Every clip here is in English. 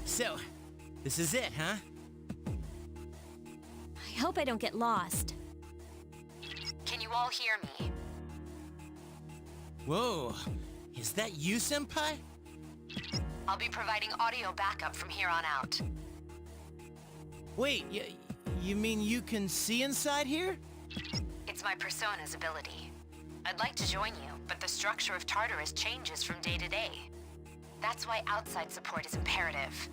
So, this is it, huh? I hope I don't get lost. Can you all hear me? Whoa, is that you, Senpai? I'll be providing audio backup from here on out. Wait, you mean you can see inside here? It's my persona's ability. I'd like to join you, but the structure of Tartarus changes from day to day. That's why outside support is imperative.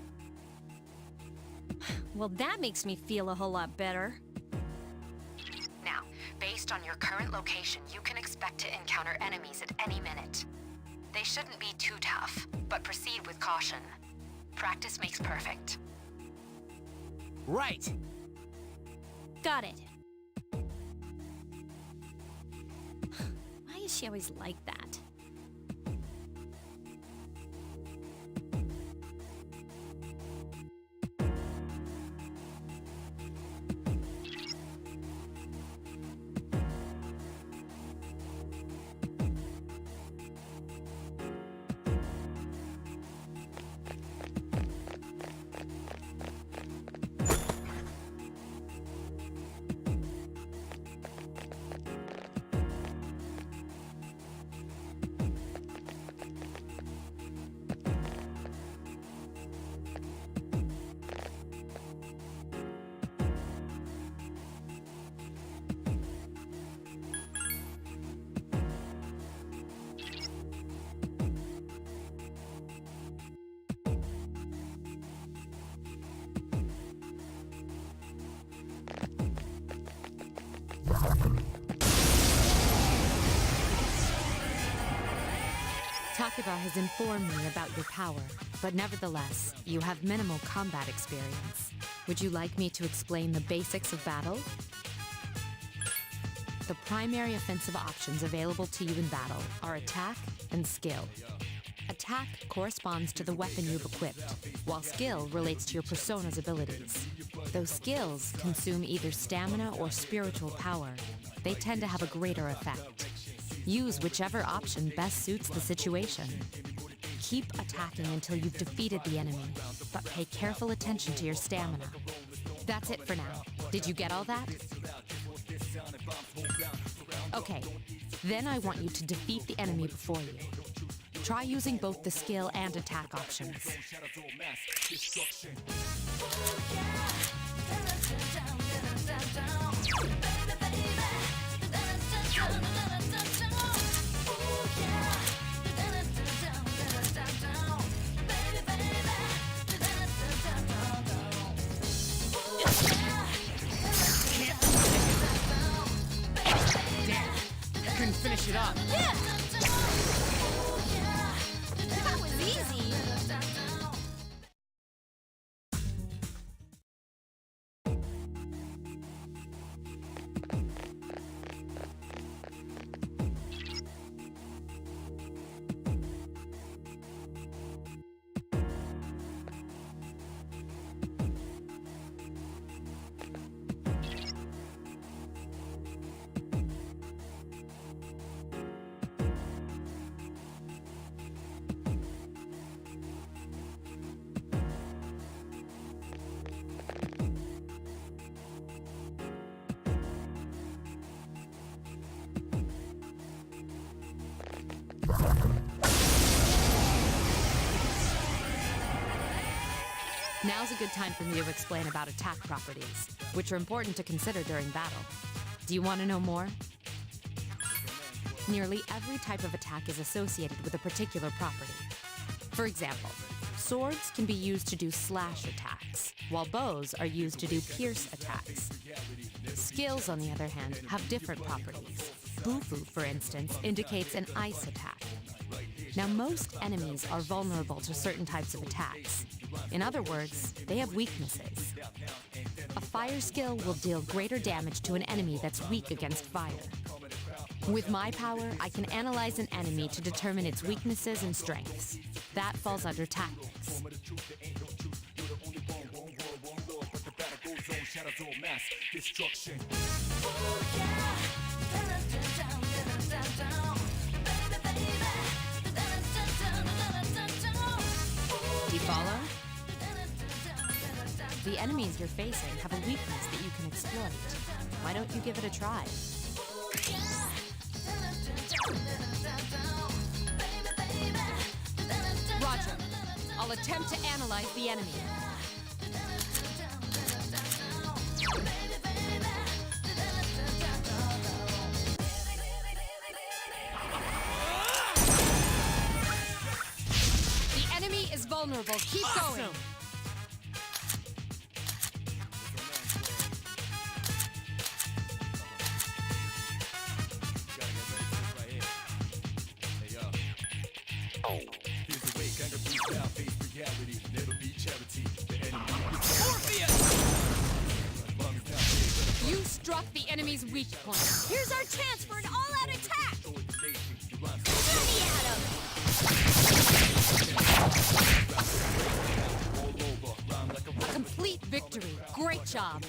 Well, that makes me feel a whole lot better. Now, based on your current location, you can expect to encounter enemies at any minute. They shouldn't be too tough, but proceed with caution. Practice makes perfect. Right. Got it. Why is she always like that? Takeba has informed me about your power, but nevertheless, you have minimal combat experience. Would you like me to explain the basics of battle? The primary offensive options available to you in battle are attack and skill. Attack corresponds to the weapon you've equipped, while skill relates to your persona's abilities. Though skills consume either stamina or spiritual power, they tend to have a greater effect. Use whichever option best suits the situation. Keep attacking until you've defeated the enemy, but pay careful attention to your stamina. That's it for now. Did you get all that? Okay, then I want you to defeat the enemy before you. Try using both the skill and attack options. Couldn't finish it up. That was easy. Now's a good time for me to explain about attack properties, which are important to consider during battle. Do you want to know more? Nearly every type of attack is associated with a particular property. For example, swords can be used to do slash attacks, while bows are used to do pierce attacks. Skills, on the other hand, have different properties. Bufu, for instance, indicates an ice attack. Now, most enemies are vulnerable to certain types of attacks. In other words, they have weaknesses. A fire skill will deal greater damage to an enemy that's weak against fire. With my power, I can analyze an enemy to determine its weaknesses and strengths. That falls under tactics. Do you follow? the enemies you're facing have a weakness that you can exploit. Why don't you give it a try? Roger. I'll attempt to analyze the enemy. The enemy is vulnerable. Keep going. You struck the enemy's weak point. Here's our chance for an all-out attack! Let me at him! A complete victory. Great job.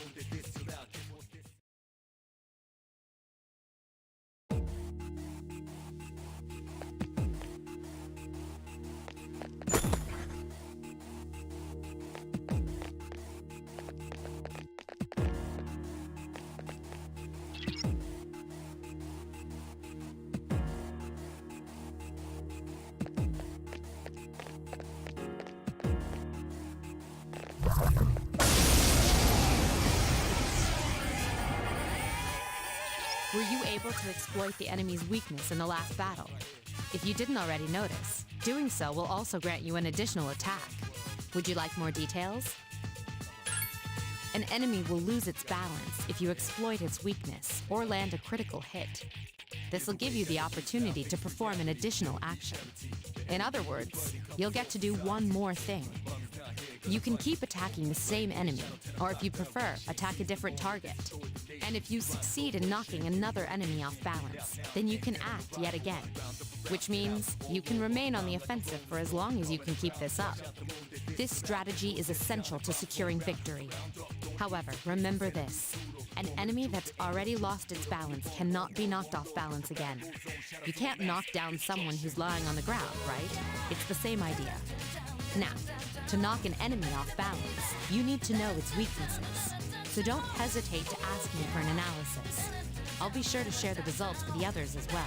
Were you able to exploit the enemy's weakness in the last battle? If you didn't already notice, doing so will also grant you an additional attack. Would you like more details? An enemy will lose its balance if you exploit its weakness or land a critical hit. This will give you the opportunity to perform an additional action. In other words, you'll get to do one more thing. You can keep attacking the same enemy, or if you prefer, attack a different target. And if you succeed in knocking another enemy off balance, then you can act yet again. Which means you can remain on the offensive for as long as you can keep this up. This strategy is essential to securing victory. However, remember this. An enemy that's already lost its balance cannot be knocked off balance again. You can't knock down someone who's lying on the ground, right? It's the same idea. Now, to knock an enemy off balance, you need to know its weaknesses. So don't hesitate to ask me for an analysis. I'll be sure to share the results with the others as well.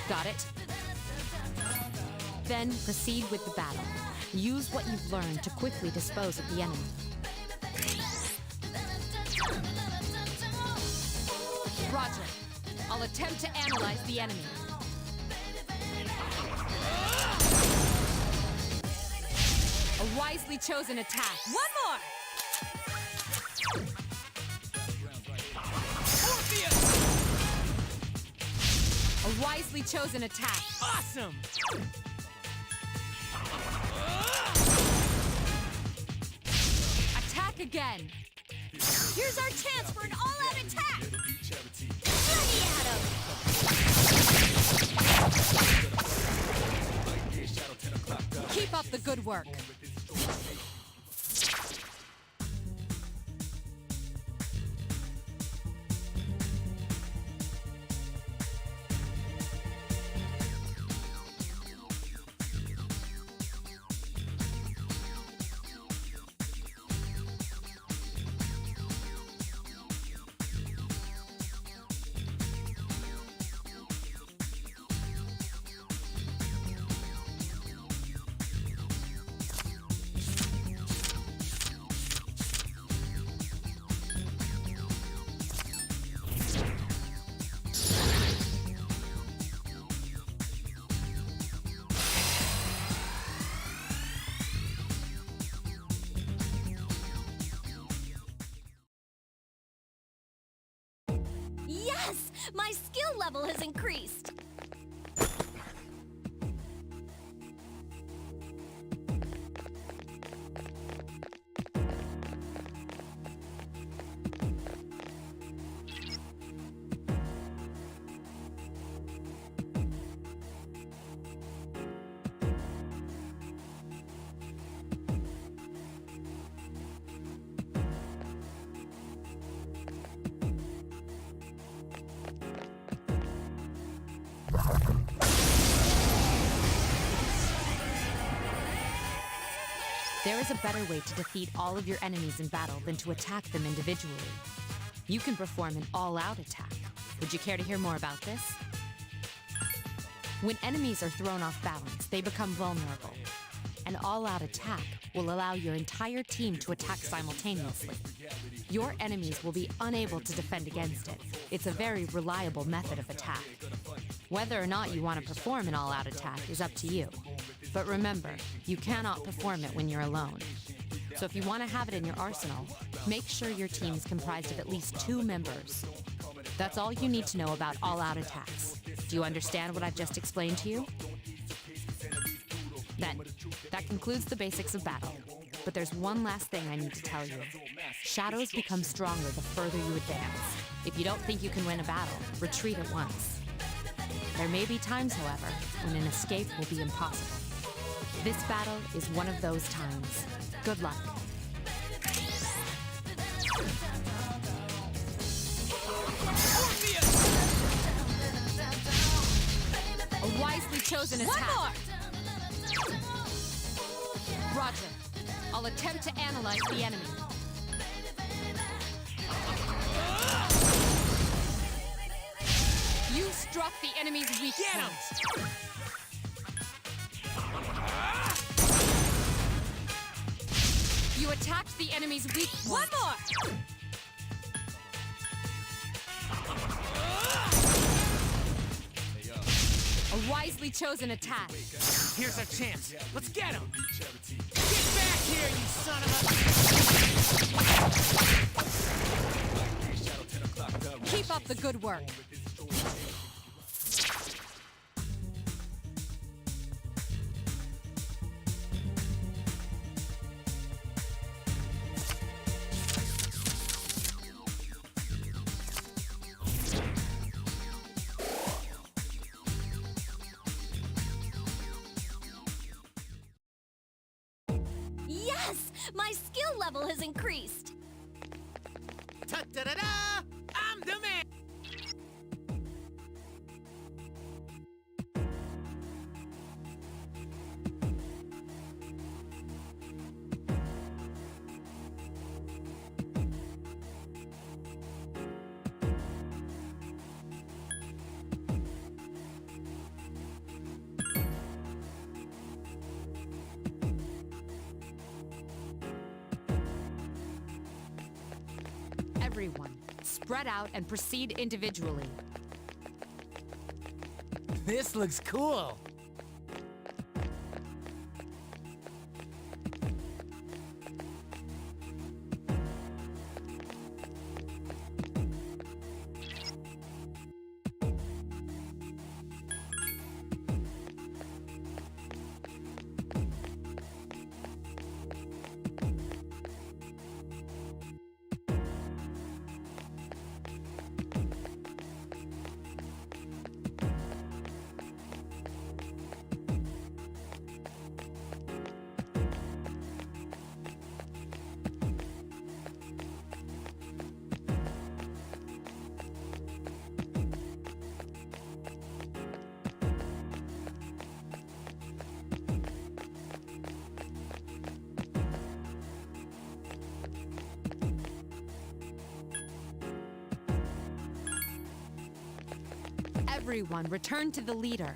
Got it? Then proceed with the battle. Use what you've learned to quickly dispose of the enemy. Roger. I'll attempt to analyze the enemy. A wisely chosen attack. One more! A wisely chosen attack. Awesome! Attack again. Here's our chance for an all-out attack! Let me at him! Keep up the good work. Yes! My skill level has increased! There is a better way to defeat all of your enemies in battle than to attack them individually. You can perform an all-out attack. Would you care to hear more about this? When enemies are thrown off balance, they become vulnerable. An all-out attack will allow your entire team to attack simultaneously. Your enemies will be unable to defend against it. It's a very reliable method of attack. Whether or not you want to perform an all-out attack is up to you. But remember, you cannot perform it when you're alone. So if you want to have it in your arsenal, make sure your team is comprised of at least 2 members. That's all you need to know about all-out attacks. Do you understand what I've just explained to you? Then, that concludes the basics of battle. But there's one last thing I need to tell you. Shadows become stronger the further you advance. If you don't think you can win a battle, retreat at once. There may be times, however, when an escape will be impossible. This battle is one of those times. Good luck. A wisely chosen attack. One more! Roger. I'll attempt to analyze the enemy. You struck the enemy's weak point. You attacked the enemy's weak point. One more! A wisely chosen attack. Here's our chance. Let's get him! Get back here, you son of a... Keep up the good work. Yes! My skill level has increased! Ta-da-da-da! I'm the man! Everyone, spread out and proceed individually. This looks cool. Everyone, return to the leader.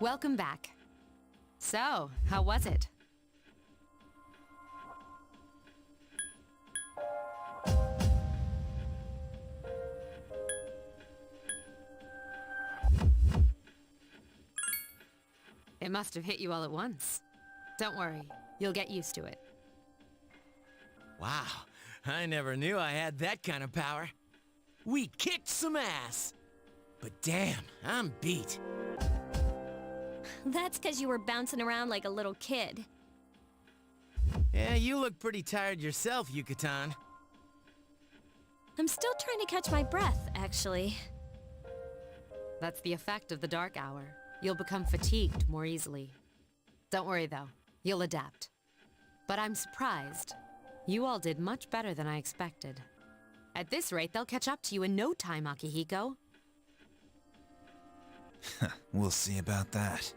Welcome back. So, how was it? It must have hit you all at once. Don't worry, you'll get used to it. Wow, I never knew I had that kind of power. We kicked some ass. But damn, I'm beat. That's because you were bouncing around like a little kid. Yeah, you look pretty tired yourself, Yucatan. I'm still trying to catch my breath, actually. That's the effect of the dark hour. You'll become fatigued more easily. Don't worry though, you'll adapt. But I'm surprised. You all did much better than I expected. At this rate, they'll catch up to you in no time, Akihiko. We'll see about that.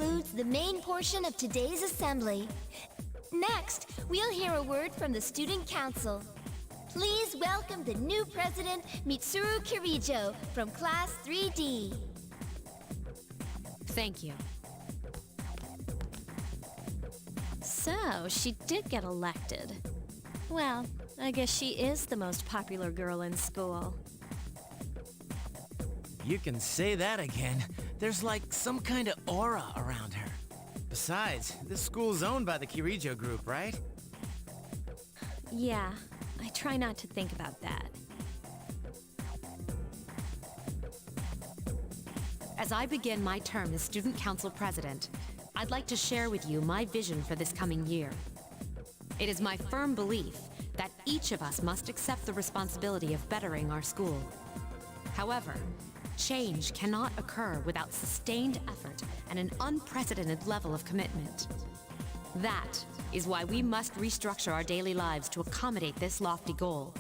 concludes the main portion of today's assembly. Next, we'll hear a word from the Student Council. Please welcome the new president, Mitsuru Kirijo, from Class 3D. Thank you. So, she did get elected. Well, I guess she is the most popular girl in school. You can say that again. There's like some kind of aura around her. Besides, this school's owned by the Kirijo Group, right? Yeah, I try not to think about that. As I begin my term as Student Council President, I'd like to share with you my vision for this coming year. It is my firm belief that each of us must accept the responsibility of bettering our school. However, change cannot occur without sustained effort and an unprecedented level of commitment. That is why we must restructure our daily lives to accommodate this lofty goal.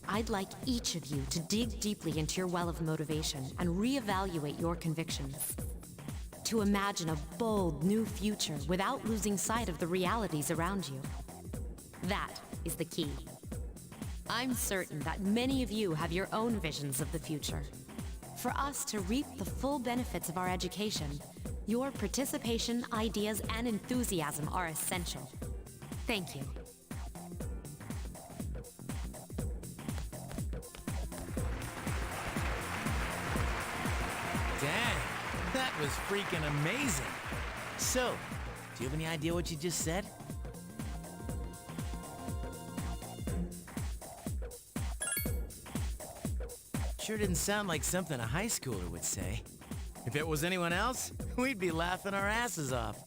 I'd like each of you to dig deeply into your well of motivation and reevaluate your convictions. To imagine a bold new future without losing sight of the realities around you. That is the key. I'm certain that many of you have your own visions of the future. For us to reap the full benefits of our education, your participation, ideas, and enthusiasm are essential. Thank you. Dang, that was freaking amazing. So, do you have any idea what you just said? Sure didn't sound like something a high schooler would say. If it was anyone else, we'd be laughing our asses off.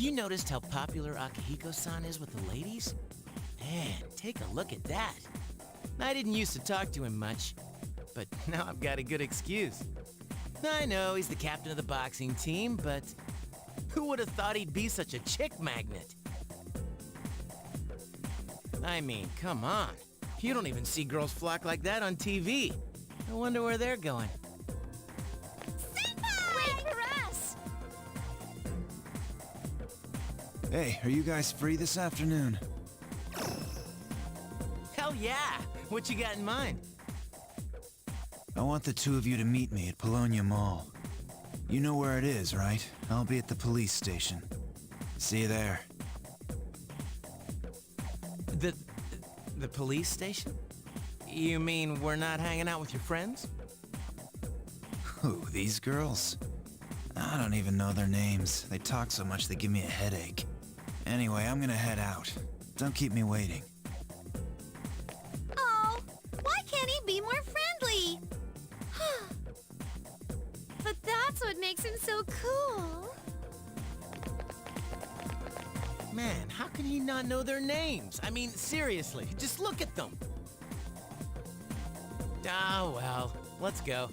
Have you noticed how popular Akihiko-san is with the ladies? Man, take a look at that. I didn't used to talk to him much, but now I've got a good excuse. I know he's the captain of the boxing team, but who would have thought he'd be such a chick magnet? I mean, come on. You don't even see girls flock like that on TV. I wonder where they're going. Wait for us! Hey, are you guys free this afternoon? Hell yeah! What you got in mind? I want the two of you to meet me at Polonia Mall. You know where it is, right? I'll be at the police station. See you there. The police station? You mean we're not hanging out with your friends? Who, these girls? I don't even know their names. They talk so much they give me a headache. Anyway, I'm gonna head out. Don't keep me waiting. Oh, why can't he be more friendly? But that's what makes him so cool. Man, how can he not know their names? I mean, seriously, just look at them. Ah, well, let's go.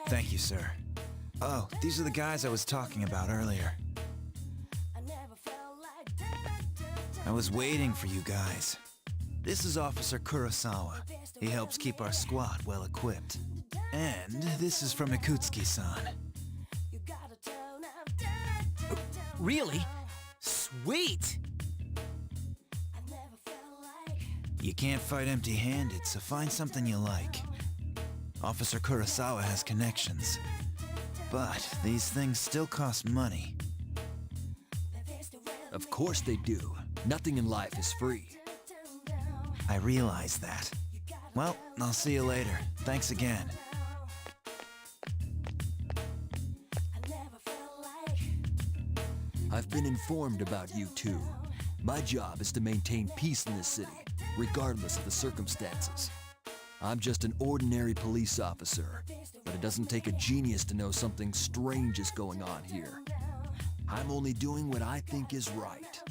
Thank you, sir. Oh, these are the guys I was talking about earlier. I was waiting for you guys. This is Officer Kurosawa. He helps keep our squad well equipped. And this is from Ikutsuki-san. Really? Sweet! You can't fight empty-handed, so find something you like. Officer Kurosawa has connections. But these things still cost money. Of course they do. Nothing in life is free. I realize that. Well, I'll see you later. Thanks again. I've been informed about you too. My job is to maintain peace in this city, regardless of the circumstances. I'm just an ordinary police officer, but it doesn't take a genius to know something strange is going on here. I'm only doing what I think is right.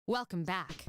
Welcome back.